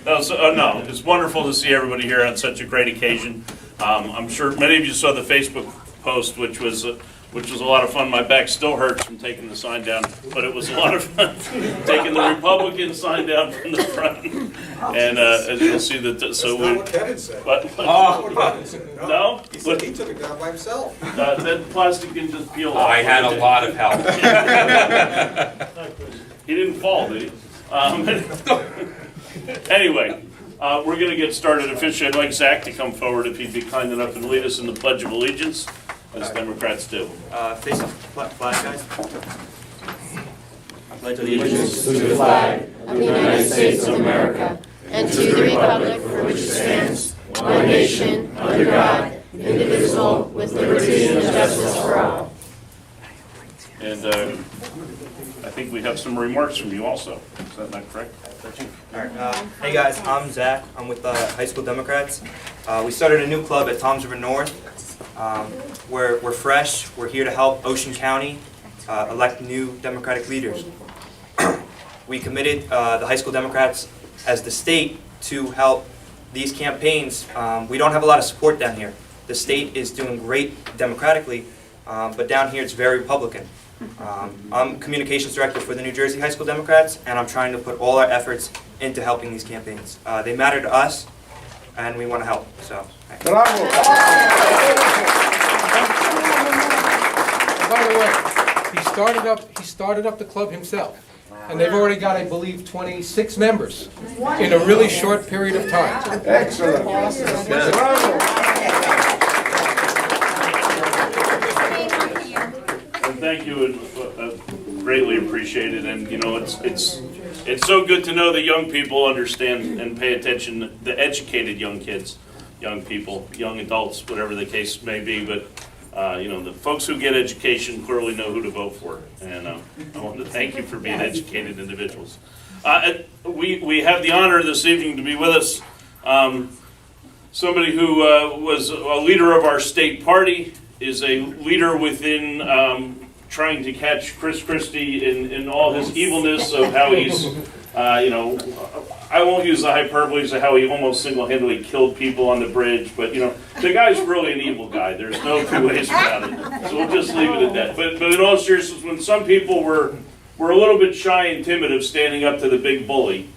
No, no, it's wonderful to see everybody here on such a great occasion. I'm sure many of you saw the Facebook post, which was a lot of fun. My back still hurts from taking the sign down, but it was a lot of fun taking the Republican sign down from the front. And as you'll see, That's not what Kevin said. But, no? He said he took it down by himself. That plastic didn't just peel off. I had a lot of help. He didn't fall, did he? Anyway, we're going to get started officially. I'd like Zach to come forward if he'd be kind enough and lead us in the Pledge of Allegiance, as Democrats do. Face the flag, guys. I pledge allegiance to the flag of the United States of America and to the republic for which it stands, one nation, under God, indivisible, with liberty and justice for all. And I think we have some remarks from you also. Is that not correct? All right. Hey guys, I'm Zach. I'm with High School Democrats. We started a new club at Toms River North. We're fresh. We're here to help Ocean County elect new Democratic leaders. We committed the High School Democrats as the state to help these campaigns. We don't have a lot of support down here. The state is doing great democratically, but down here it's very Republican. I'm communications director for the New Jersey High School Democrats, and I'm trying to put all our efforts into helping these campaigns. They matter to us, and we want to help. So. Bravo. By the way, he started up the club himself, and they've already got, I believe, 26 members in a really short period of time. Excellent. Bravo. Thank you, and greatly appreciated. And you know, it's so good to know that young people understand and pay attention. The educated young kids, young people, young adults, whatever the case may be. But you know, the folks who get education clearly know who to vote for. And I want to thank you for being educated individuals. We have the honor this evening to be with us. Somebody who was a leader of our state party, is a leader within trying to catch Chris Christie in all his evilness of how he's, you know, I won't use the hyperboles of how he almost single-handedly killed people on the bridge, but, you know, the guy's really an evil guy. There's no two ways about it. So we'll just leave it at that. But in all seriousness, when some people were a little bit shy and timid of standing up to the big bully,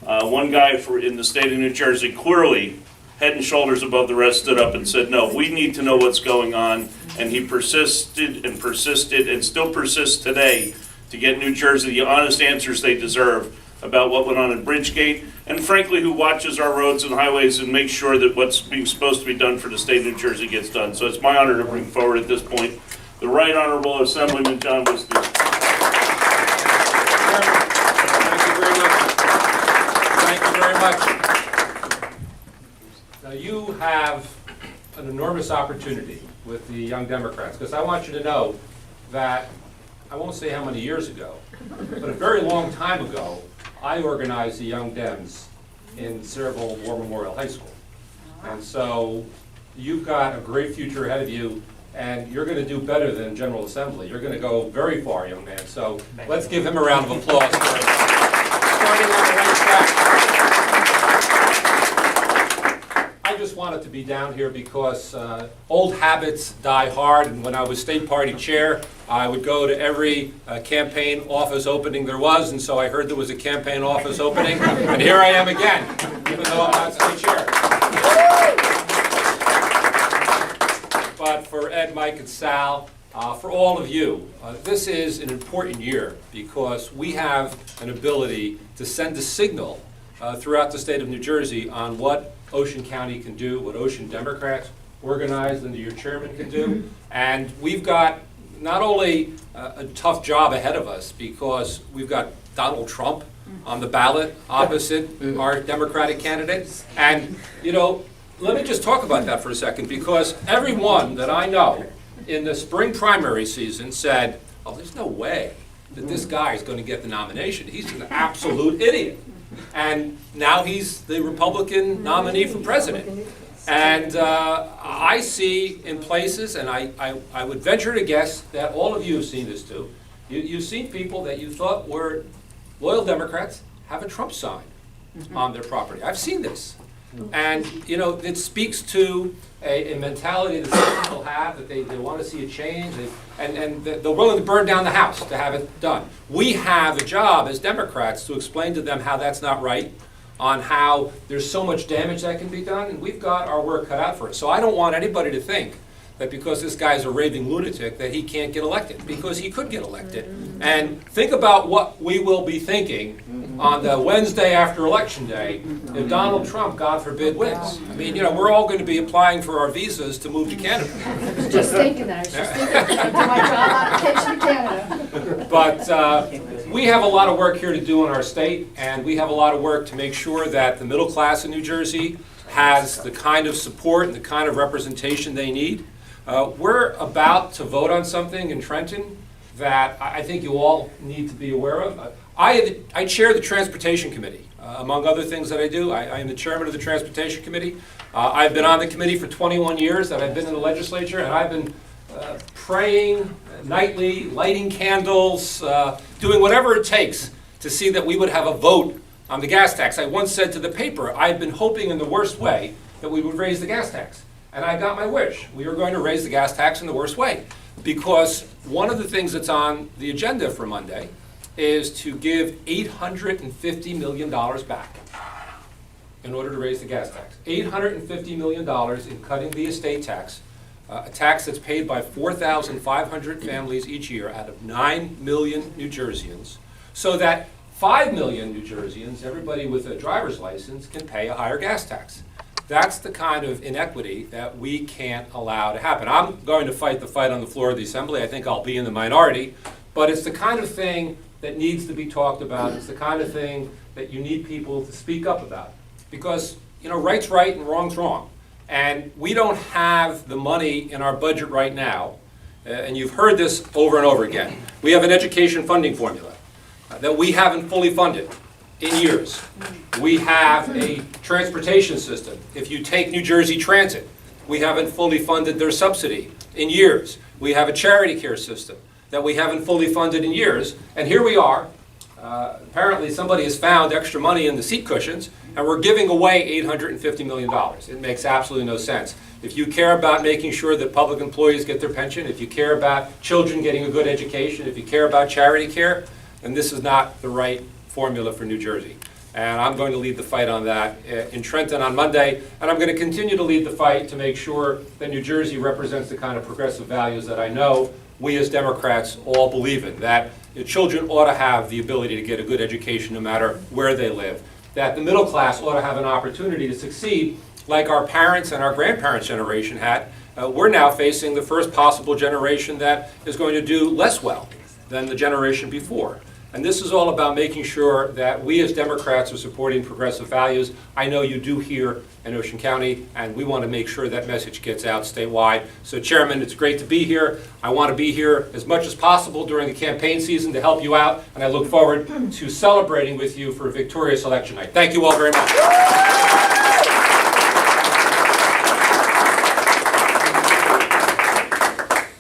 one guy in the state of New Jersey clearly, head and shoulders above the rest, stood up and said, no, we need to know what's going on. And he persisted and persisted and still persists today to get New Jersey the honest answers they deserve about what went on in Bridgegate, and frankly, who watches our roads and highways and makes sure that what's being supposed to be done for the state of New Jersey gets done. So it's my honor to bring forward at this point the Right Honorable Assemblyman John Wister. Thank you very much. Thank you very much. Now you have an enormous opportunity with the Young Democrats, because I want you to know that, I won't say how many years ago, but a very long time ago, I organized the Young Dems in Cerebral War Memorial High School. And so you've got a great future ahead of you, and you're going to do better than General Assembly. You're going to go very far, young man. So let's give him a round of applause for it. Starting on the right track. I just wanted to be down here because old habits die hard, and when I was state party chair, I would go to every campaign office opening there was, and so I heard there was a campaign office opening, and here I am again, even though I'm not state chair. But for Ed, Mike, and Sal, for all of you, this is an important year because we have an ability to send a signal throughout the state of New Jersey on what Ocean County can do, what Ocean Democrats organized under your chairman can do. And we've got not only a tough job ahead of us because we've got Donald Trump on the ballot opposite our Democratic candidate. And, you know, let me just talk about that for a second, because everyone that I know in the spring primary season said, oh, there's no way that this guy is going to get the nomination. He's an absolute idiot. And now he's the Republican nominee for president. And I see in places, and I would venture to guess that all of you have seen this too, you've seen people that you thought were loyal Democrats have a Trump sign. on their property. I've seen this. And, it speaks to a mentality that some people have, that they want to see a change, and they're willing to burn down the house to have it done. We have a job as Democrats to explain to them how that's not right, on how there's so much damage that can be done, and we've got our work cut out for us. So I don't want anybody to think that because this guy's a raving lunatic that he can't get elected, because he could get elected. And think about what we will be thinking on the Wednesday after Election Day if Donald Trump, God forbid, wins. I mean, we're all going to be applying for our visas to move to Canada. I was just thinking that. I was just thinking I do my job application to Canada. But we have a lot of work here to do in our state, and we have a lot of work to make sure that the middle class in New Jersey has the kind of support and the kind of representation they need. We're about to vote on something in Trenton that I think you all need to be aware of. I chair the Transportation Committee. Among other things that I do, I am the chairman of the Transportation Committee. I've been on the committee for 21 years that I've been in the legislature, and I've been praying nightly, lighting candles, doing whatever it takes to see that we would have a vote on the gas tax. I once said to the paper, I've been hoping in the worst way that we would raise the gas tax. And I got my wish. We are going to raise the gas tax in the worst way. Because one of the things that's on the agenda for Monday is to give $850 million back in order to raise the gas tax. $850 million in cutting the estate tax, a tax that's paid by 4,500 families each year out of 9 million New Jerseyans, so that 5 million New Jerseyans, everybody with a driver's license, can pay a higher gas tax. That's the kind of inequity that we can't allow to happen. I'm going to fight the fight on the floor of the Assembly. I think I'll be in the minority, but it's the kind of thing that needs to be talked about. It's the kind of thing that you need people to speak up about. Because, right's right and wrong's wrong. And we don't have the money in our budget right now, and you've heard this over and over again. We have an education funding formula that we haven't fully funded in years. We have a transportation system. If you take New Jersey Transit, we haven't fully funded their subsidy in years. We have a charity care system that we haven't fully funded in years. And here we are. Apparently somebody has found extra money in the seat cushions, and we're giving away $850 million. It makes absolutely no sense. If you care about making sure that public employees get their pension, if you care about children getting a good education, if you care about charity care, then this is not the right formula for New Jersey. And I'm going to lead the fight on that in Trenton on Monday, and I'm going to continue to lead the fight to make sure that New Jersey represents the kind of progressive values that I know we as Democrats all believe in, that children ought to have the ability to get a good education no matter where they live, that the middle class ought to have an opportunity to succeed like our parents and our grandparents' generation had. We're now facing the first possible generation that is going to do less well than the generation before. And this is all about making sure that we as Democrats are supporting progressive values. I know you do here in Ocean County, and we want to make sure that message gets out statewide. So, Chairman, it's great to be here. I want to be here as much as possible during the campaign season to help you out, and I look forward to celebrating with you for a victorious election night. Thank you all very much.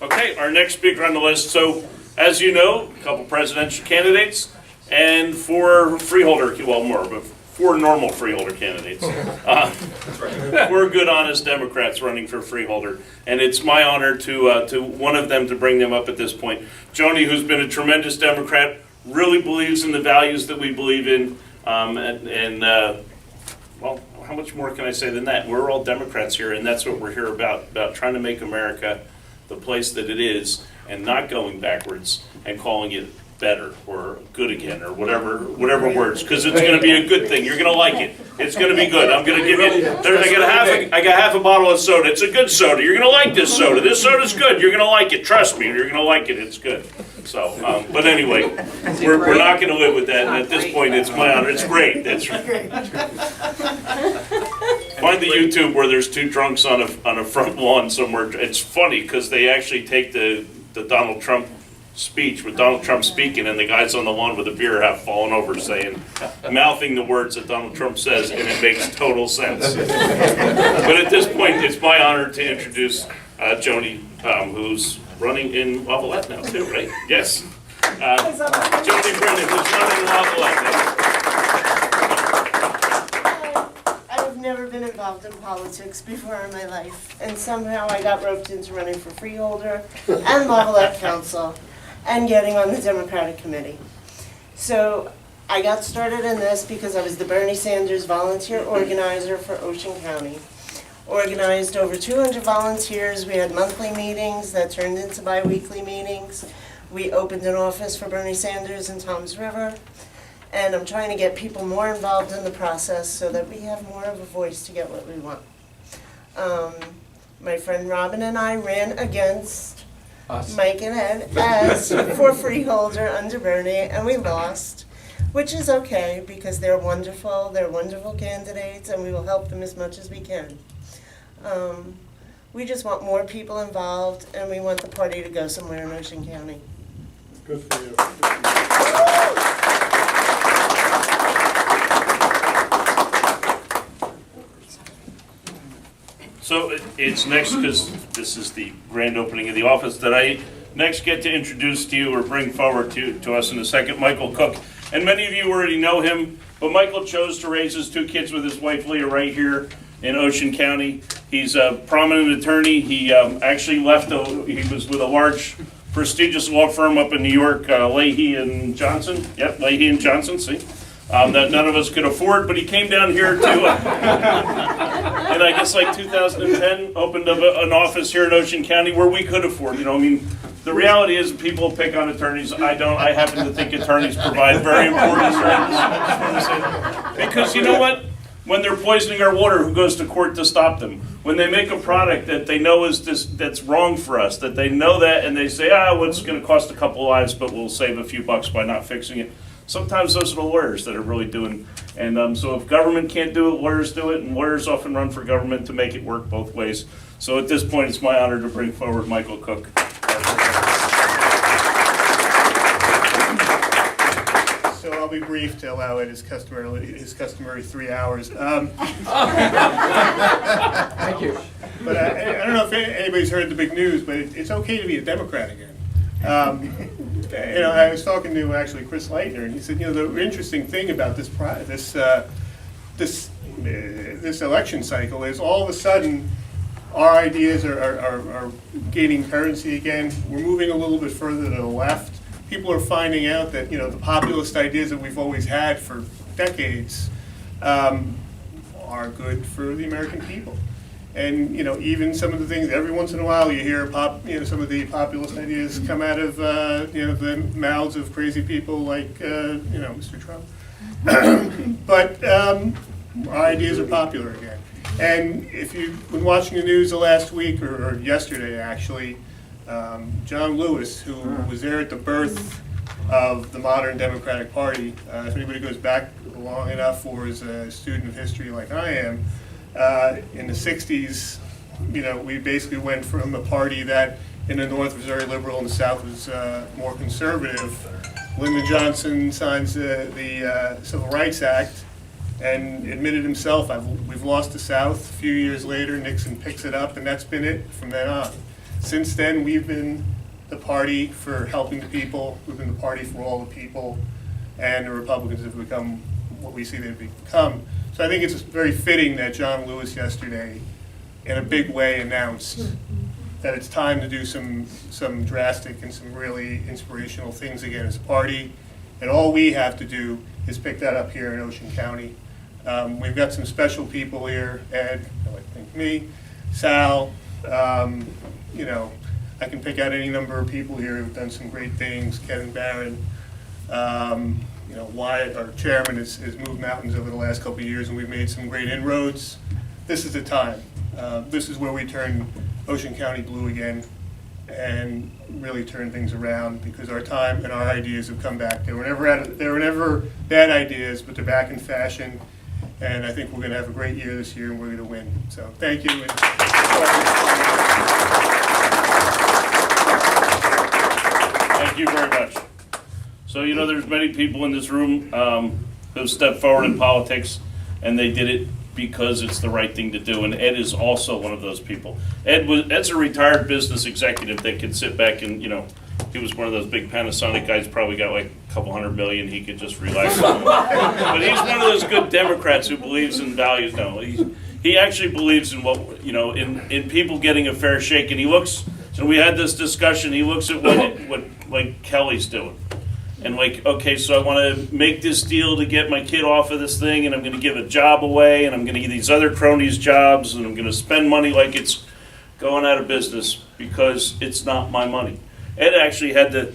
Okay, our next speaker on the list. So, as you know, a couple presidential candidates and 4 freeholder, well, more, but 4 normal freeholder candidates. 4 good, honest Democrats running for freeholder. And it's my honor to one of them to bring them up at this point. Joni, who's been a tremendous Democrat, really believes in the values that we believe in. Well, how much more can I say than that? We're all Democrats here, and that's what we're here about trying to make America the place that it is, and not going backwards and calling it better or good again or whatever words, because it's going to be a good thing. You're going to like it. It's going to be good. I'm going to give you. I got half a bottle of soda. It's a good soda. You're going to like this soda. This soda's good. You're going to like it. Trust me. You're going to like it. It's good. So, but anyway, we're not going to live with that. And at this point, it's my honor. It's great. That's right. Find the YouTube where there's 2 drunks on a front lawn somewhere. It's funny because they actually take the Donald Trump speech with Donald Trump speaking, and the guys on the lawn with a beer have fallen over mouthing the words that Donald Trump says, and it makes total sense. But at this point, it's my honor to introduce Joni, who's running in Lavalette now too, right? Yes. Joni Brennan, who's running in Lavalette now. I've never been involved in politics before in my life, and somehow I got roped into running for freeholder and Levelette Council and getting on the Democratic Committee. So I got started in this because I was the Bernie Sanders volunteer organizer for Ocean County. Organized over 200 volunteers. We had monthly meetings that turned into bi-weekly meetings. We opened an office for Bernie Sanders in Toms River. And I'm trying to get people more involved in the process so that we have more of a voice to get what we want. My friend Robin and I ran against Mike and Ed as for freeholder under Bernie, and we lost, which is okay because they're wonderful candidates, and we will help them as much as we can. We just want more people involved, and we want the party to go somewhere in Ocean County. Good for you. So it's next, because this is the grand opening of the office, that I next get to introduce to you or bring forward to us in a second, Michael Cook. And many of you already know him, but Michael chose to raise his 2 kids with his wife Leah right here in Ocean County. He's a prominent attorney. He actually left, he was with a large, prestigious law firm up in New York, Leahy and Johnson. Yep, Leahy and Johnson, see? That none of us could afford, but he came down here to, and I guess like 2010, opened up an office here in Ocean County where we could afford, I mean, the reality is people pick on attorneys. I don't. I happen to think attorneys provide very important services. Because you know what? When they're poisoning our water, who goes to court to stop them? When they make a product that they know is that's wrong for us, that they know that, and they say, well, it's going to cost a couple lives, but we'll save a few bucks by not fixing it. Sometimes those are the lawyers that are really doing. And so if government can't do it, lawyers do it, and lawyers often run for government to make it work both ways. So at this point, it's my honor to bring forward Michael Cook. So I'll be brief to allow it his customary 3 hours. Thank you. But I don't know if anybody's heard the big news, but it's okay to be a Democrat again. I was talking to actually Chris Leitner, and he said, the interesting thing about this election cycle is all of a sudden our ideas are gaining currency again. We're moving a little bit further to the left. People are finding out that the populist ideas that we've always had for decades are good for the American people. And even some of the things, every once in a while you hear some of the populist ideas come out of the mouths of crazy people like Mr. Trump. But our ideas are popular again. And if you've been watching the news the last week or yesterday actually, John Lewis, who was there at the birth of the modern Democratic Party, if anybody goes back long enough or is a student of history like I am, in the 60s, we basically went from a party that in the North was very liberal and the South was more conservative. Lyndon Johnson signs the Civil Rights Act and admitted himself, we've lost the South. A few years later, Nixon picks it up, and that's been it from then on. Since then, we've been the party for helping the people, we've been the party for all the people, and the Republicans have become what we see they've become. So I think it's very fitting that John Lewis yesterday, in a big way, announced that it's time to do some drastic and some really inspirational things again as a party. And all we have to do is pick that up here in Ocean County. We've got some special people here, Ed, I think me, Sal, I can pick out any number of people here who've done some great things, Kevin Barron. Wyatt, our chairman, has moved mountains over the last couple of years, and we've made some great inroads. This is the time. This is where we turn Ocean County blue again and really turn things around, because our time and our ideas have come back. They were never bad ideas, but they're back in fashion, and I think we're going to have a great year this year, and we're going to win. So thank you. Thank you very much. So, there's many people in this room who've stepped forward in politics, and they did it because it's the right thing to do, and Ed is also one of those people. Ed's a retired business executive that can sit back and, he was one of those big Panasonic guys, probably got like a couple $100 million he could just relax on. But he's one of those good Democrats who believes in values. No, he actually believes in what, you know, in people getting a fair shake. And he looks, and we had this discussion, he looks at what like Kelly's doing. And like, okay, so I want to make this deal to get my kid off of this thing, and I'm going to give a job away, and I'm going to give these other cronies jobs, and I'm going to spend money like it's going out of business because it's not my money. Ed actually had to,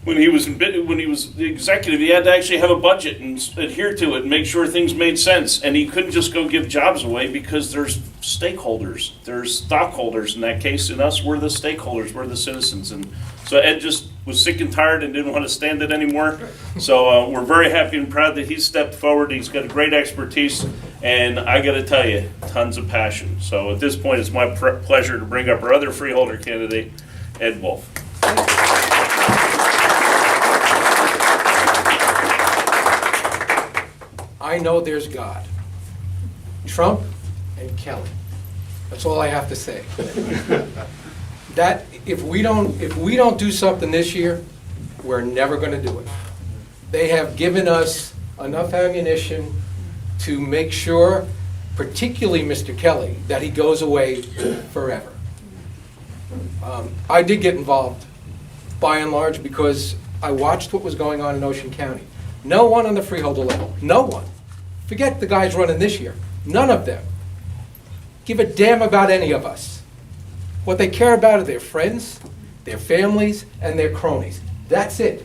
when he was the executive, he had to actually have a budget and adhere to it and make sure things made sense. And he couldn't just go give jobs away because there's stakeholders, there's stockholders in that case, and us, we're the stakeholders, we're the citizens. And so Ed just was sick and tired and didn't want to stand it anymore. So we're very happy and proud that he stepped forward. He's got a great expertise, and I got to tell you, tons of passion. So at this point, it's my pleasure to bring up our other freeholder candidate, Ed Wolf. I know there's God, Trump and Kelly. That's all I have to say. That if we don't do something this year, we're never going to do it. They have given us enough ammunition to make sure, particularly Mr. Kelly, that he goes away forever. I did get involved, by and large, because I watched what was going on in Ocean County. No one on the freeholder level, no one. Forget the guys running this year. None of them give a damn about any of us. What they care about are their friends, their families, and their cronies. That's it.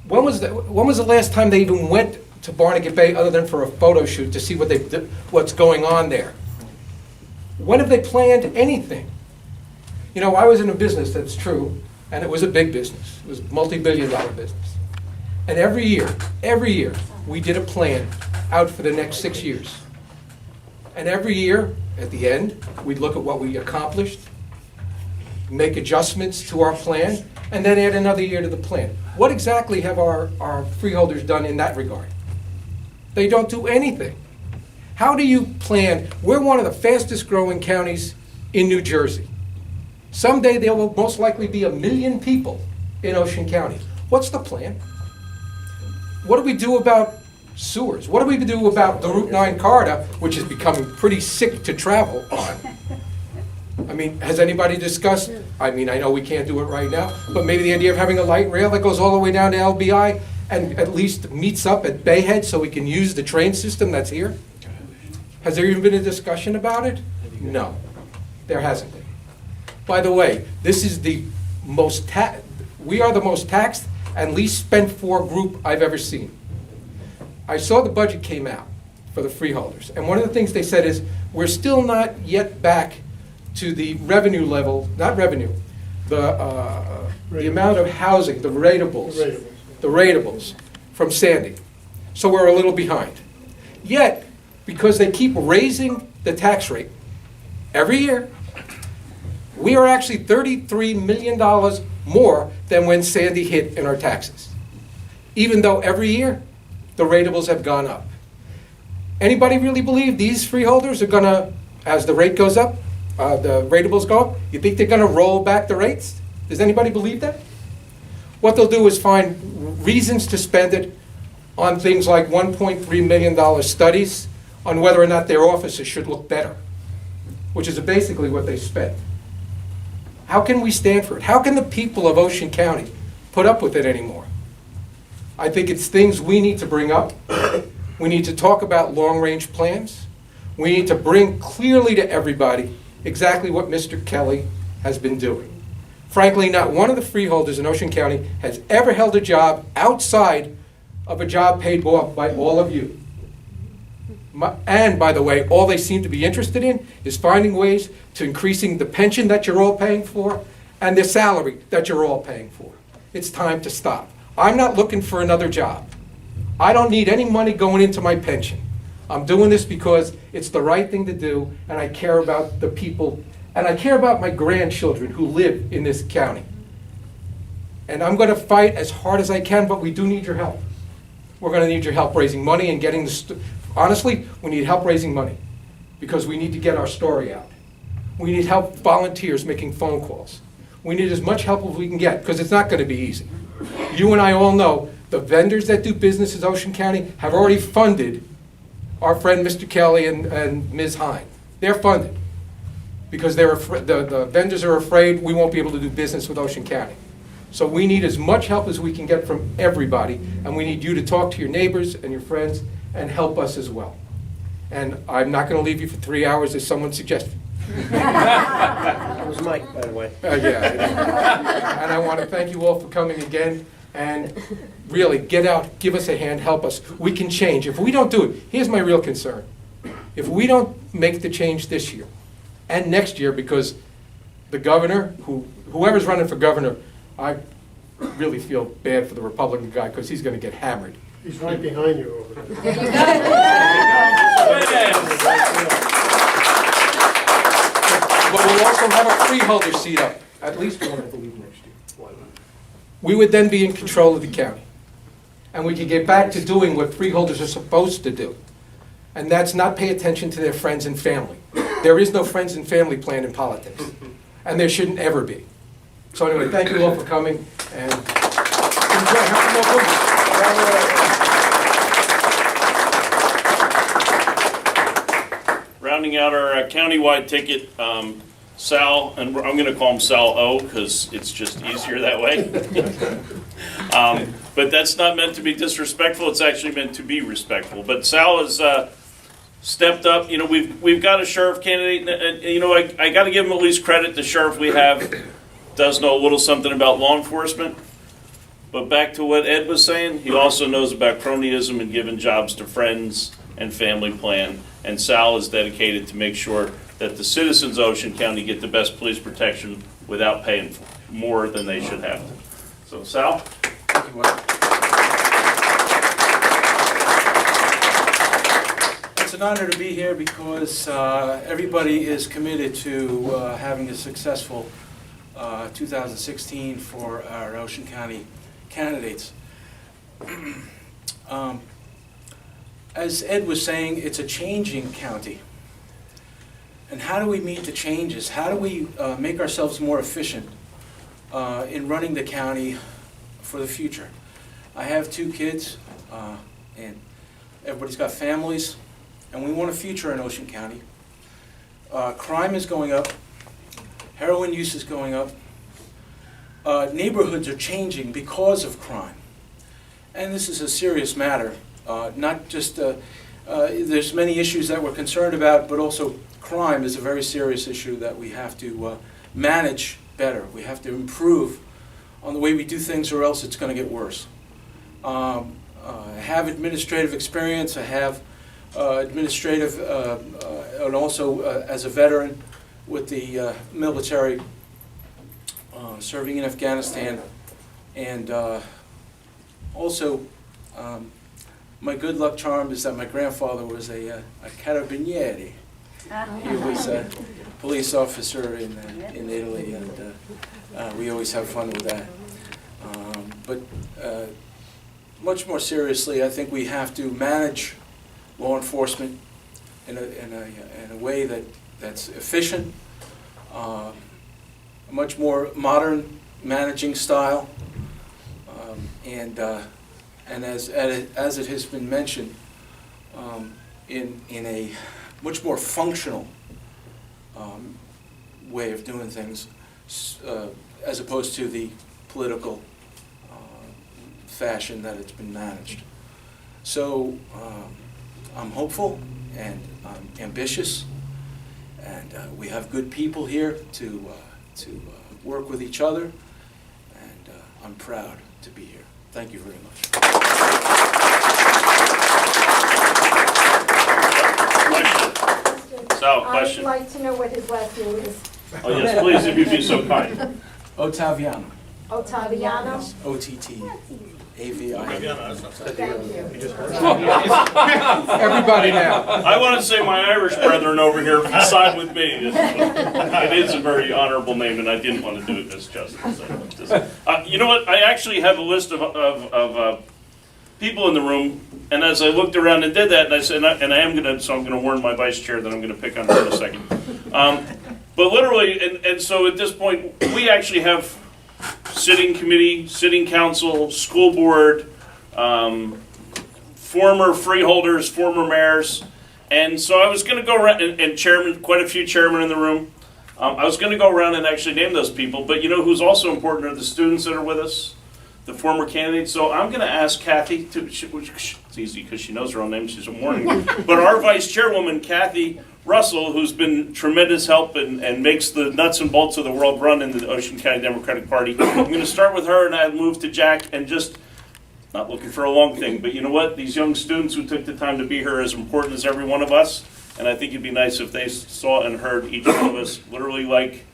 When was the last time they even went to Barnegat Bay other than for a photo shoot to see what's going on there? When have they planned anything? You know, I was in a business, that's true, and it was a big business. It was a multi-billion-dollar business. And every year, we did a plan out for the next 6 years. And every year, at the end, we'd look at what we accomplished, make adjustments to our plan, and then add another year to the plan. What exactly have our freeholders done in that regard? They don't do anything. How do you plan? We're one of the fastest growing counties in New Jersey. Someday there will most likely be 1 million people in Ocean County. What's the plan? What do we do about sewers? What do we do about the Route 9 corridor, which is becoming pretty sick to travel on? I mean, has anybody discussed, I mean, I know we can't do it right now, but maybe the idea of having a light rail that goes all the way down to LBI and at least meets up at Bayhead so we can use the train system that's here? Has there even been a discussion about it? No, there hasn't been. By the way, this is the most we are the most taxed and least spent for group I've ever seen. I saw the budget came out for the freeholders, and one of the things they said is, we're still not yet back to the revenue level, not revenue, the amount of housing, the ratables from Sandy. So we're a little behind. Yet, because they keep raising the tax rate every year, we are actually $33 million more than when Sandy hit in our taxes. Even though every year, the ratables have gone up. Anybody really believe these freeholders are gonna, as the rate goes up, the ratables go up, you think they're gonna roll back the rates? Does anybody believe that? What they'll do is find reasons to spend it on things like $1.3 million studies on whether or not their offices should look better, which is basically what they spent. How can we stand for it? How can the people of Ocean County put up with it anymore? I think it's things we need to bring up. We need to talk about long-range plans. We need to bring clearly to everybody exactly what Mr. Kelly has been doing. Frankly, not one of the freeholders in Ocean County has ever held a job outside of a job paid by all of you. And by the way, all they seem to be interested in is finding ways to increasing the pension that you're all paying for and the salary that you're all paying for. It's time to stop. I'm not looking for another job. I don't need any money going into my pension. I'm doing this because it's the right thing to do, and I care about the people, and I care about my grandchildren who live in this county. And I'm going to fight as hard as I can, but we do need your help. We're going to need your help raising money and getting honestly, we need help raising money because we need to get our story out. We need help volunteers making phone calls. We need as much help as we can get, because it's not gonna be easy. You and I all know, the vendors that do business in Ocean County have already funded our friend Mr. Kelly and Ms. Hine. They're funded, because the vendors are afraid we won't be able to do business with Ocean County. So we need as much help as we can get from everybody, and we need you to talk to your neighbors and your friends and help us as well. And I'm not gonna leave you for 3 hours as someone suggested. That was Mike, by the way. Yeah. And I want to thank you all for coming again, and really, get out, give us a hand, help us. We can change. If we don't do it, here's my real concern. If we don't make the change this year, and next year, because the governor, whoever's running for governor, I really feel bad for the Republican guy, because he's going to get hammered. He's right behind you over there. There you go. But we'll also have a freeholder seat up, at least one, I believe, next year. We would then be in control of the county. And we could get back to doing what freeholders are supposed to do. And that's not pay attention to their friends and family. There is no friends and family plan in politics. And there shouldn't ever be. So anyway, thank you all for coming, and enjoy. Have some more cookies. Rounding out our countywide ticket, Sal, and I'm going to call him Sal O because it's just easier that way. But that's not meant to be disrespectful. It's actually meant to be respectful. But Sal has stepped up. You know, we've got a sheriff candidate, and you know, I got to give him at least credit. The sheriff we have does know a little something about law enforcement. But back to what Ed was saying, he also knows about cronyism and giving jobs to friends and family plan. And Sal is dedicated to make sure that the citizens of Ocean County get the best police protection without paying more than they should have to. So Sal? Thank you, Mike. It's an honor to be here because everybody is committed to having a successful 2016 for our Ocean County candidates. As Ed was saying, it's a changing county. And how do we meet the changes? How do we make ourselves more efficient in running the county for the future? I have 2 kids, and everybody's got families, and we want a future in Ocean County. Crime is going up. Heroin use is going up. Neighborhoods are changing because of crime. And this is a serious matter. Not just, there's many issues that we're concerned about, but also crime is a very serious issue that we have to manage better. We have to improve on the way we do things, or else it's going to get worse. I have administrative experience. I have administrative, and also as a veteran with the military, serving in Afghanistan, and also my good luck charm is that my grandfather was a carabinieri. He was a police officer in Italy, and we always have fun with that. But much more seriously, I think we have to manage law enforcement in a way that's efficient, a much more modern managing style, and as it has been mentioned, in a much more functional way of doing things, as opposed to the political fashion that it's been managed. So I'm hopeful and I'm ambitious, and we have good people here to work with each other, and I'm proud to be here. Thank you very much. Sal, question. I'd like to know what his last name is. Oh yes, please, if you'd be so kind. Ottaviano. Ottaviano? O-T-T-A-V-I. Thank you. Everybody now. I want to say my Irish brethren over here side with me. It is a very honorable name, and I didn't want to do it misjustice. You know what? I actually have a list of people in the room, and as I looked around and did that, and I said, and I am going to, so I'm going to warn my vice chair that I'm going to pick on her in a second. But literally, and so at this point, we actually have sitting committee, sitting council, school board, former freeholders, former mayors. And so I was going to go around, and chairman, quite a few chairmen in the room. I was going to go around and actually name those people, but you know who's also important are the students that are with us, the former candidates. So I'm going to ask Kathy, it's easy because she knows her own name, she's a morning. But our vice chairwoman, Kathy Russell, who's been tremendous help and makes the nuts and bolts of the world run in the Ocean County Democratic Party. I'm going to start with her and I'll move to Jack, and just not looking for a long thing, but you know what? These young students who took the time to be here are as important as every one of us, and I think it'd be nice if they saw and heard each one of us literally like,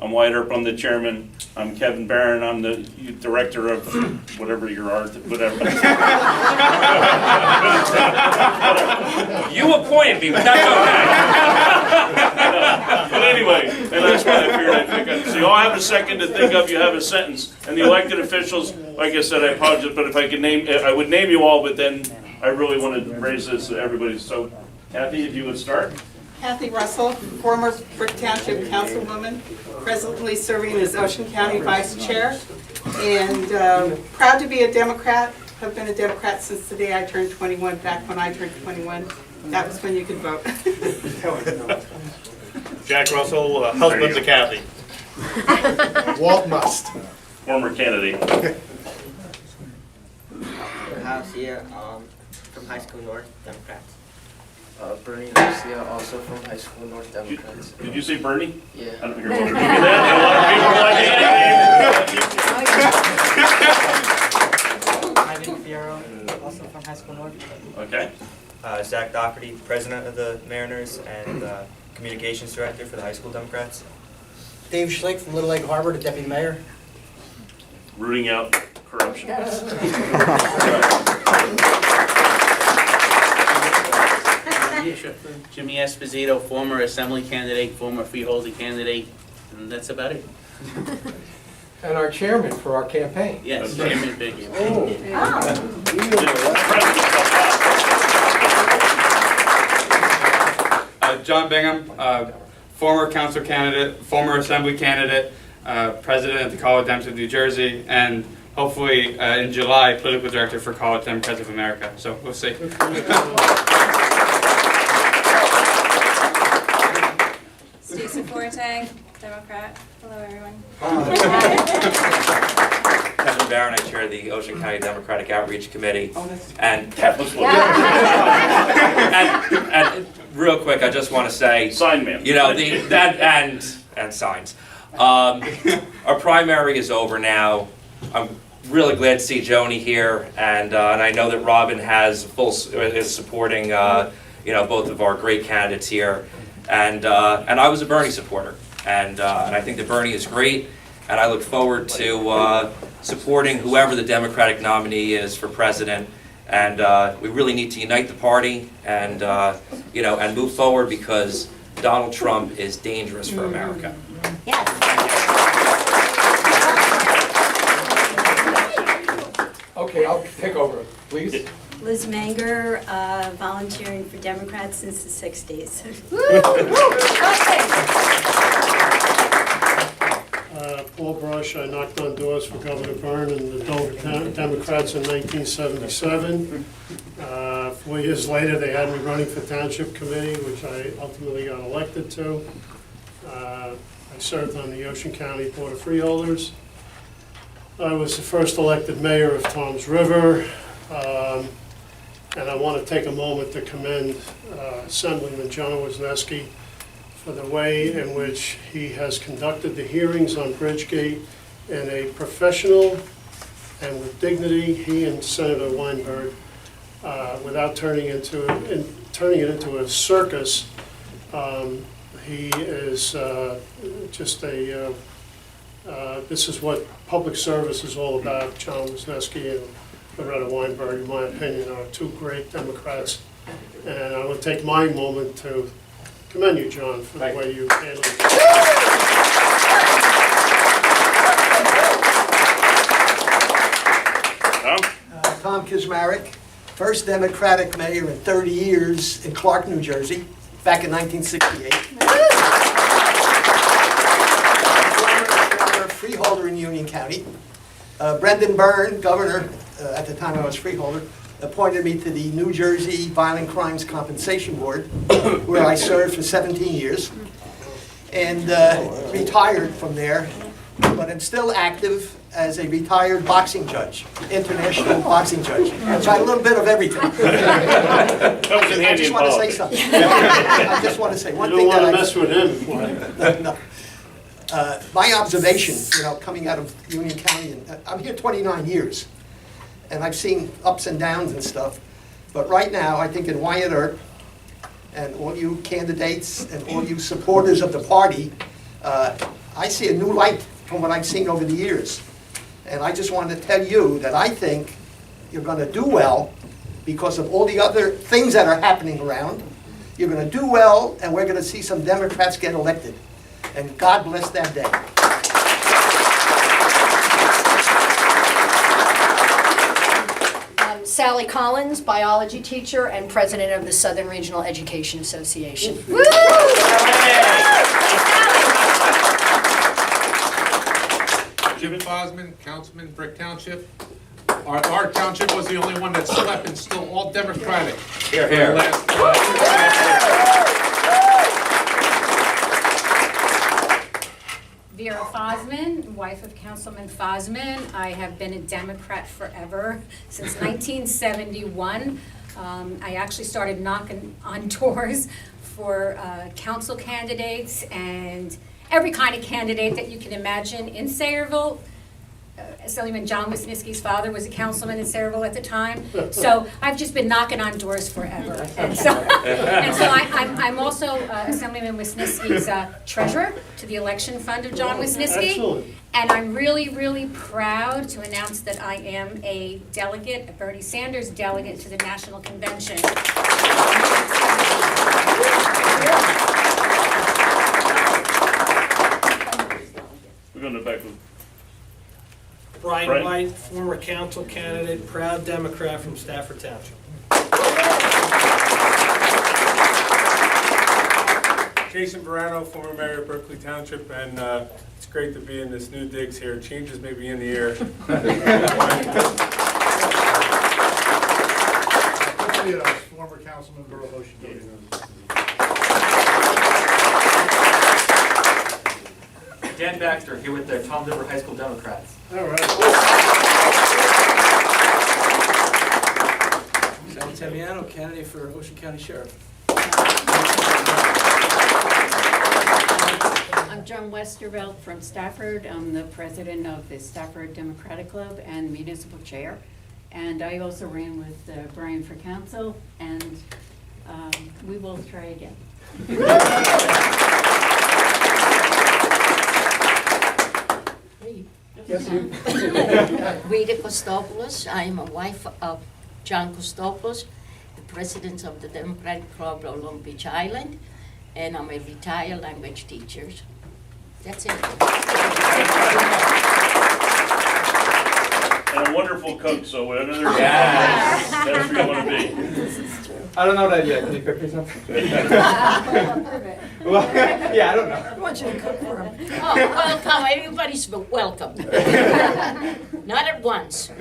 I'm Wyatt Earp, I'm the chairman, I'm Kevin Barron, I'm the director of whatever your art, whatever. You appointed me, but that's okay. But anyway, and that's why I figured I'd pick up. So you all have a second to think of, you have a sentence. And the elected officials, like I said, I apologize, but if I could name, I would name you all, but then I really want to raise this to everybody. So Kathy, if you would start. Kathy Russell, former Brick Township Councilwoman, presently serving as Ocean County Vice Chair, and proud to be a Democrat. I've been a Democrat since the day I turned 21. Back when I turned 21, that was when you could vote. Jack Russell, husband to Kathy. Walt Must. Former candidate. House here, from High School North, Democrats. Bernie Garcia, also from High School North, Democrats. Did you say Bernie? Yeah. I don't hear one. A lot of people like Ivan Fierro, also from High School North. Okay. Zach Doherty, president of the Mariners and communications director for the High School Democrats. Dave Schlick from Little Lake Harbor, the deputy mayor. Rooting out corruption. Jimmy Esposito, former assembly candidate, former freeholder candidate, and that's about it. And our chairman for our campaign. Yes, Chairman Biggie. John Bingham, former council candidate, former assembly candidate, president of the College Democrats of New Jersey, and hopefully in July, political director for College Democrats of America. So we'll see. Stacey Forte, Democrat. Hello, everyone. Kevin Barron, I chair the Ocean County Democratic Outreach Committee. And and real quick, I just want to say, Sign man. you know, and signs. Our primary is over now. I'm really glad to see Joni here, and I know that Robin is supporting you know, both of our great candidates here, and I was a Bernie supporter, and I think that Bernie is great, and I look forward to supporting whoever the Democratic nominee is for president. And we really need to unite the party and you know, and move forward, because Donald Trump is dangerous for America. Yes. Okay, I'll take over, please. Liz Manger, volunteering for Democrats since the 60s. Paul Brush, I knocked on doors for Governor Byrne and the Dover Democrats in 1977. 4 years later, they had me running for Township Committee, which I ultimately got elected to. I served on the Ocean County Board of Freeholders. I was the first elected mayor of Toms River. And I want to take a moment to commend Assemblyman John Wisniewski for the way in which he has conducted the hearings on Bridgegate in a professional and with dignity. He and Senator Weinberg, without turning it into a circus. He is just a. This is what public service is all about. John Wisniewski and Loretta Weinberg, in my opinion, are two great Democrats. And I want to take my moment to commend you, John, for the way you handled it. Tom Kizmarek, first Democratic mayor in 30 years in Clark, New Jersey, back in 1968. freeholder in Union County. Brendan Byrne, governor, at the time I was freeholder, appointed me to the New Jersey Violent Crimes Compensation Board, where I served for 17 years, and retired from there, but I'm still active as a retired boxing judge, international boxing judge. So I had a little bit of everything. I just want to say something. I just want to say one thing that I... You don't want to mess with him. No. My observation, coming out of Union County, and I'm here 29 years, and I've seen ups and downs and stuff, but right now, I think in Wyatt Earp, and all you candidates and all you supporters of the party, I see a new light from what I've seen over the years. And I just want to tell you that I think you're going to do well because of all the other things that are happening around. You're going to do well, and we're going to see some Democrats get elected. And God bless that day. Sally Collins, biology teacher and president of the Southern Regional Education Association. Woo! Jim Fosman, councilman, Brick Township. Our township was the only one that slept and still all Democratic. Here, here. Vera Fosman, wife of Councilman Fosman. I have been a Democrat forever, since 1971. I actually started knocking on doors for council candidates and every kind of candidate that you can imagine in Sayreville. Assemblyman John Wisniewski's father was a councilman in Sayreville at the time. So I've just been knocking on doors forever. And so I'm also Assemblyman Wisniewski's treasurer to the election fund of John Wisniewski. Excellent. And I'm really, really proud to announce that I am a delegate, a Bernie Sanders delegate to the National Convention. We're going to back with Brian White, former council candidate, proud Democrat from Stafford Township. Jason Verano, former mayor of Berkeley Township, and it's great to be in this new digs here. Changes may be in the air. Former councilman, Borough of Ocean County. Dan Baxter, here with the Tom River High School Democrats. All right. Sal Tamiano, candidate for Ocean County Sheriff. I'm Joan Westervelt from Stafford. I'm the president of the Stafford Democratic Club and municipal chair. And I also ran with Brian for council, and we will try again. Yes, you. Rita Kostopoulos. I am a wife of John Kostopoulos, the president of the Democratic Club of Long Beach Island, and I'm a retired language teacher. That's it. and a wonderful cook, so whatever they're that's where you want to be. I don't know that yet. Can you cook me something? Well, yeah, I don't know. I want you to cook for him. Oh, welcome. Everybody's welcome. Not at once.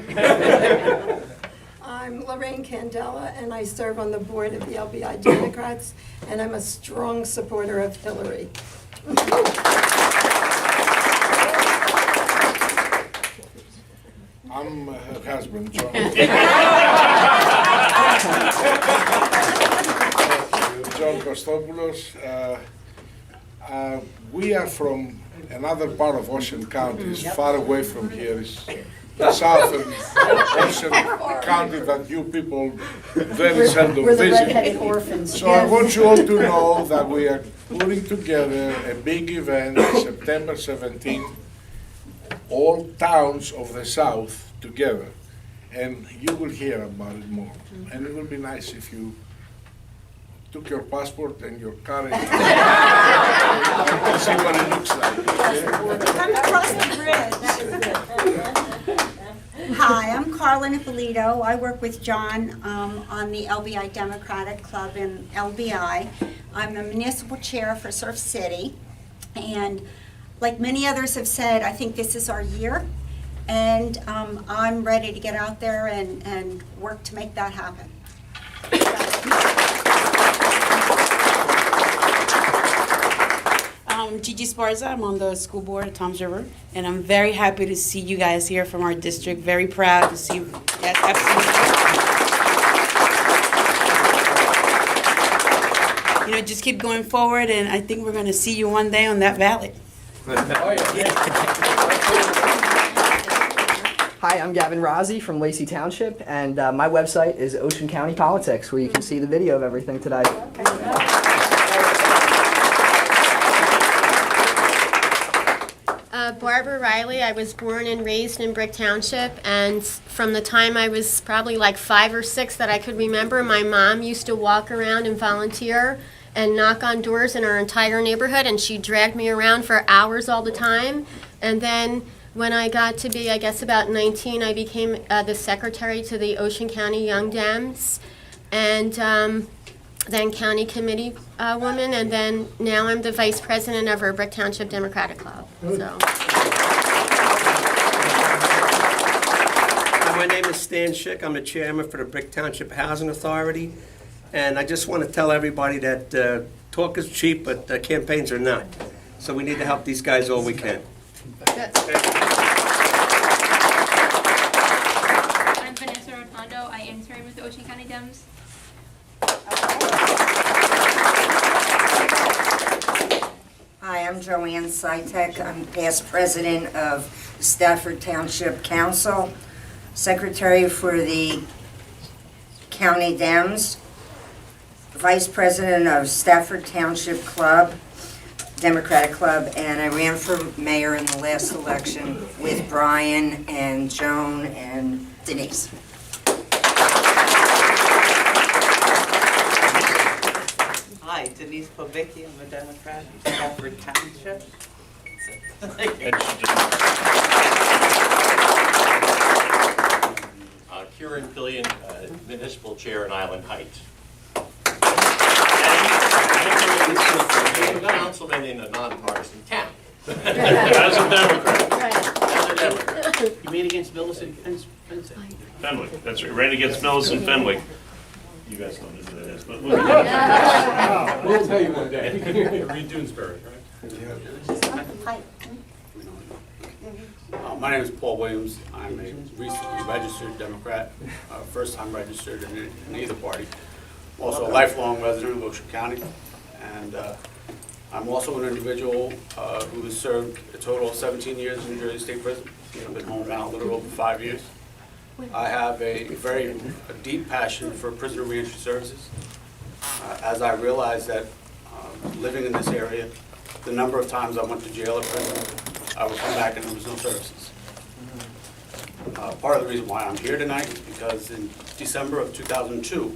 I'm Lorraine Candela, and I serve on the board of the LBI Democrats, and I'm a strong supporter of Hillary. I'm her husband, John. John Kostopoulos. We are from another part of Ocean County. It's far away from here. It's the southern Ocean County that you people very seldom We're the visit. redheaded orphans. So I want you all to know that we are putting together a big event, September 17th, all towns of the south together. And you will hear about it more. And it will be nice if you took your passport and your car and see what it looks like. Come across the bridge. Hi, I'm Carlin Ippolito. I work with John on the LBI Democratic Club in LBI. I'm the municipal chair for Surf City, and like many others have said, I think this is our year, and I'm ready to get out there and work to make that happen. Gigi Sparza, I'm on the school board at Toms River, and I'm very happy to see you guys here from our district. Very proud to see you. Yes, absolutely. You know, just keep going forward, and I think we're going to see you one day on that ballot. Hi, I'm Gavin Rozzi from Lacey Township, and my website is Ocean County Politics, where you can see the video of everything today. Barbara Riley. I was born and raised in Brick Township, and from the time I was probably like 5 or 6 that I could remember, my mom used to walk around and volunteer and knock on doors in our entire neighborhood, and she dragged me around for hours all the time. And then when I got to be, I guess, about 19, I became the secretary to the Ocean County Young Dems, and then county committee woman, and then now I'm the vice president of our Brick Township Democratic Club. So. Hi, my name is Stan Schick. I'm the chairman for the Brick Township Housing Authority, and I just want to tell everybody that talk is cheap, but campaigns are not. So we need to help these guys all we can. I'm Vanessa Rotondo. I intern with the Ocean County Dems. Hi, I'm Joanne Sytek. I'm past president of Stafford Township Council, secretary for the County Dems, vice president of Stafford Township Club, Democratic Club, and I ran for mayor in the last election with Brian and Joan and Denise. Hi, Denise Povicki. I'm a Democrat in Stafford Township. Kieran Fillion, Municipal Chair in Island Heights. And I'm a councilman in a nonpartisan town. As a Democrat. As a Democrat. You mean against Millicent Fenwick, that's right, ran against Millicent Fenwick. You guys don't know who that is, but We'll tell you one day. Reed Doonesbury, right? My name is Paul Williams. I'm a recently registered Democrat, first-time registered in either party. I'm also a lifelong resident of Ocean County, and I'm also an individual who has served a total of 17 years in New Jersey State Prison. I've been home now a little over 5 years. I have a deep passion for prisoner reentry services. As I realized that living in this area, the number of times I went to jail or prison, I would come back and there was no services. Part of the reason why I'm here tonight is because in December of 2002,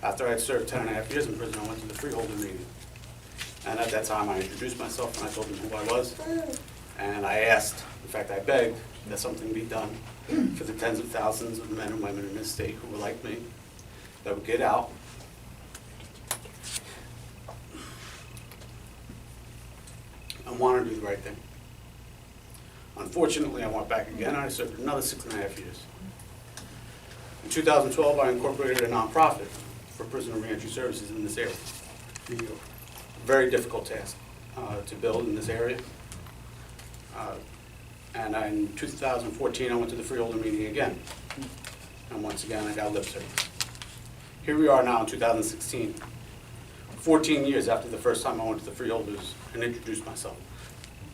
after I had served 10.5 years in prison, I went to the freeholder meeting. And at that time, I introduced myself and I told them who I was. And I asked, in fact, I begged that something be done for the tens of thousands of men and women in this state who were like me, that would get out, and want to do the right thing. Unfortunately, I went back again and I served another 6.5 years. In 2012, I incorporated a nonprofit for prisoner reentry services in this area. Very difficult task to build in this area. And in 2014, I went to the freeholder meeting again. And once again, I got lip service. Here we are now in 2016, 14 years after the first time I went to the freeholders and introduced myself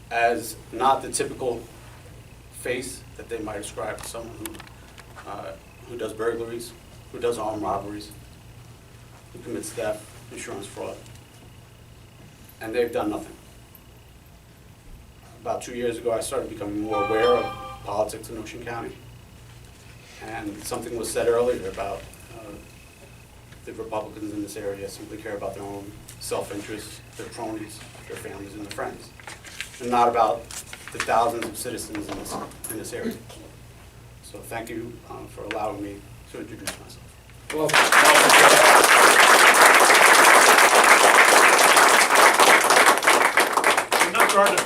as not the typical face that they might ascribe to someone who does burglaries, who does armed robberies, who commits theft, insurance fraud. And they've done nothing. About 2 years ago, I started becoming more aware of politics in Ocean County. And something was said earlier about the Republicans in this area simply care about their own self-interest, their cronies, their families, and their friends, and not about the thousands of citizens in this area. So thank you for allowing me to introduce myself. We're not trying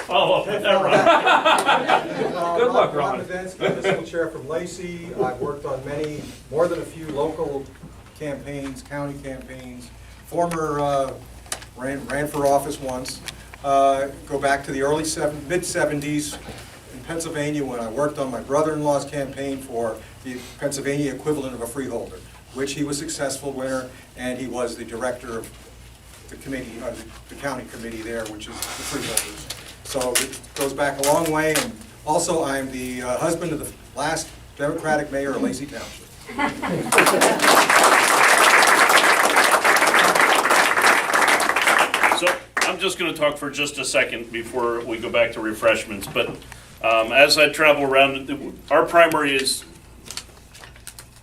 Follow up with that, Ron. Good luck, Ron. Ron Medensky, municipal chair from Lacey. I've worked on more than a few local campaigns, county campaigns. Ran for office once. Go back to the mid-70s in Pennsylvania when I worked on my brother-in-law's campaign for the Pennsylvania equivalent of a freeholder, which he was successful winner, and he was the director of the committee, the county committee there, which is the freeholders. So it goes back a long way, and also I'm the husband of the last Democratic mayor of Lacey Township. So I'm just going to talk for just a second before we go back to refreshments. But as I travel around, our primary is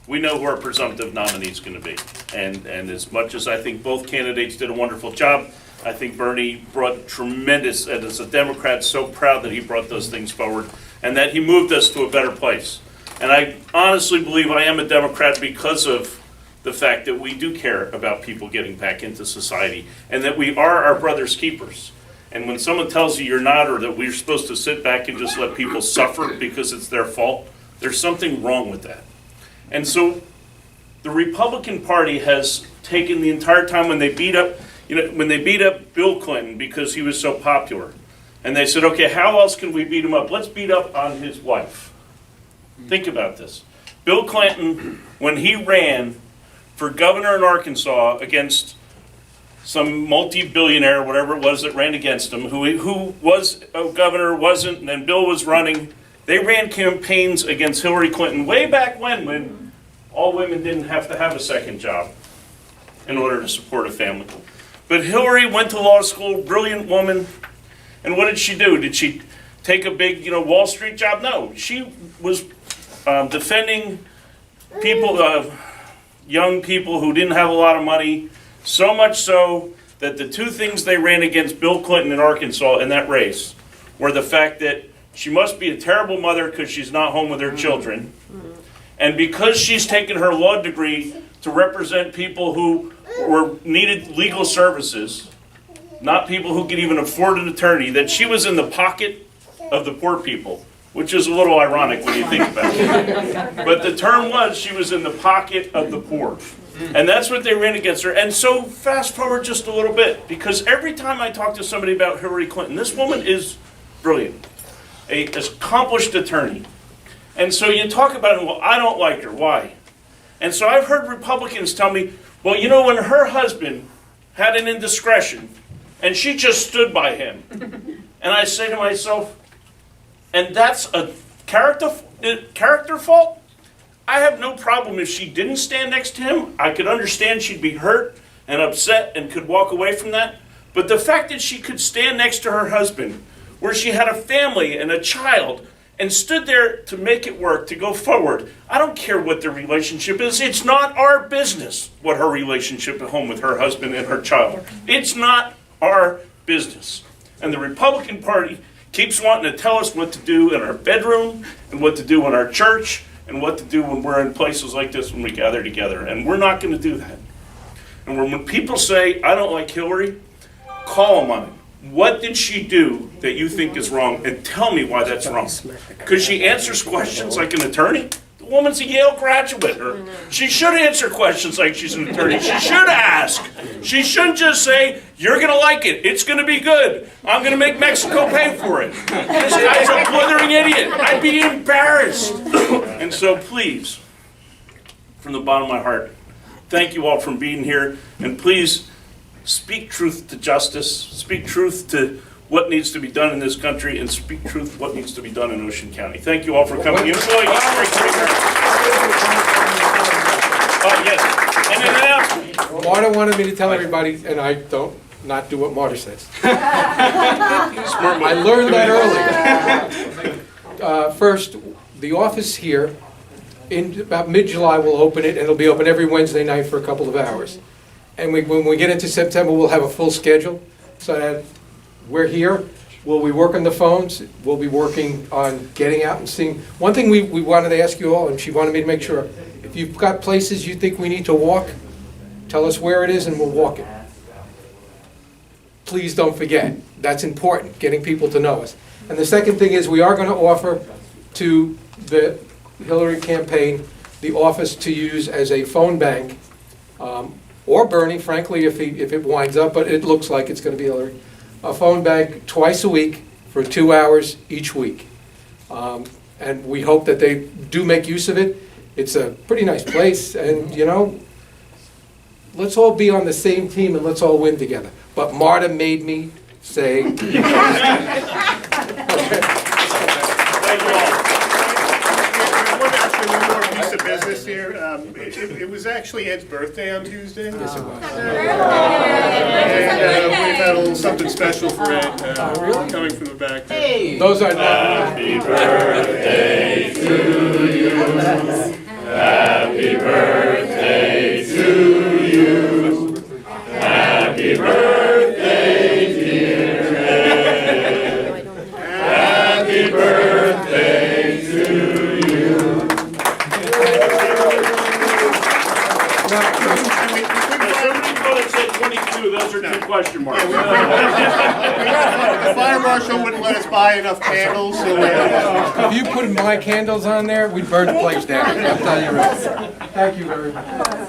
we know who our presumptive nominee is going to be. And as much as I think both candidates did a wonderful job, I think Bernie brought tremendous, and as a Democrat, so proud that he brought those things forward and that he moved us to a better place. And I honestly believe I am a Democrat because of the fact that we do care about people getting back into society and that we are our brother's keepers. And when someone tells you you're not, or that we're supposed to sit back and just let people suffer because it's their fault, there's something wrong with that. And so the Republican Party has taken the entire time when they beat up Bill Clinton because he was so popular, and they said, okay, how else can we beat him up? Let's beat up on his wife. Think about this. Bill Clinton, when he ran for governor in Arkansas against some multi-billionaire, whatever it was that ran against him, who was a governor, wasn't, and then Bill was running, they ran campaigns against Hillary Clinton way back when all women didn't have to have a second job in order to support a family. But Hillary went to law school, brilliant woman, and what did she do? Did she take a big, Wall Street job? No, she was defending people, young people who didn't have a lot of money, so much so that the two things they ran against Bill Clinton in Arkansas in that race were the fact that she must be a terrible mother because she's not home with her children, and because she's taken her law degree to represent people who needed legal services, not people who could even afford an attorney, that she was in the pocket of the poor people, which is a little ironic when you think about it. But the term was she was in the pocket of the poor. And that's what they ran against her. And so fast forward just a little bit, because every time I talk to somebody about Hillary Clinton, this woman is brilliant, an accomplished attorney. And so you talk about it, well, I don't like her. Why? And so I've heard Republicans tell me, well, when her husband had an indiscretion, and she just stood by him. And I say to myself, and that's a character fault? I have no problem if she didn't stand next to him. I could understand she'd be hurt and upset and could walk away from that. But the fact that she could stand next to her husband, where she had a family and a child, and stood there to make it work, to go forward. I don't care what their relationship is. It's not our business what her relationship at home with her husband and her child. It's not our business. And the Republican Party keeps wanting to tell us what to do in our bedroom, and what to do in our church, and what to do when we're in places like this when we gather together. And we're not going to do that. And when people say, I don't like Hillary, call them on it. What did she do that you think is wrong? And tell me why that's wrong. Because she answers questions like an attorney. The woman's a Yale graduate. Or she should answer questions like she's an attorney. She should ask. She shouldn't just say, you're going to like it. It's going to be good. I'm going to make Mexico pay for it. This guy's a blithering idiot. I'd be embarrassed. And so please, from the bottom of my heart, thank you all for being here. And please, speak truth to justice, speak truth to what needs to be done in this country, and speak truth to what needs to be done in Ocean County. Thank you all for coming. Yes. And an announcement. Marta wanted me to tell everybody, and I don't not do what Marta says. I learned that early. First, the office here, in about mid-July, we'll open it, and it'll be open every Wednesday night for a couple of hours. And when we get into September, we'll have a full schedule, so that we're here. We'll be working the phones. We'll be working on getting out and seeing. One thing we wanted to ask you all, and she wanted me to make sure, if you've got places you think we need to walk, tell us where it is and we'll walk it. please don't forget. That's important, getting people to know us. And the second thing is we are going to offer to the Hillary campaign the office to use as a phone bank, or Bernie, frankly, if it winds up, but it looks like it's going to be Hillary, a phone bank twice a week for 2 hours each week. And we hope that they do make use of it. It's a pretty nice place, and you know, let's all be on the same team and let's all win together. But Marta made me say. Thank you all. One more piece of business here. It was actually Ed's birthday on Tuesday. Yes, it was. And we've had a little something special for Ed coming from the back there. Hey. Those are not. Happy birthday to you. Happy birthday to you. Happy birthday, dear Ed. Happy birthday to you. Somebody thought it said 22, those are 2 question marks. The fire marshal wouldn't let us buy enough candles, so If you put my candles on there, we'd burn the place down. I'll tell you right. Thank you very much.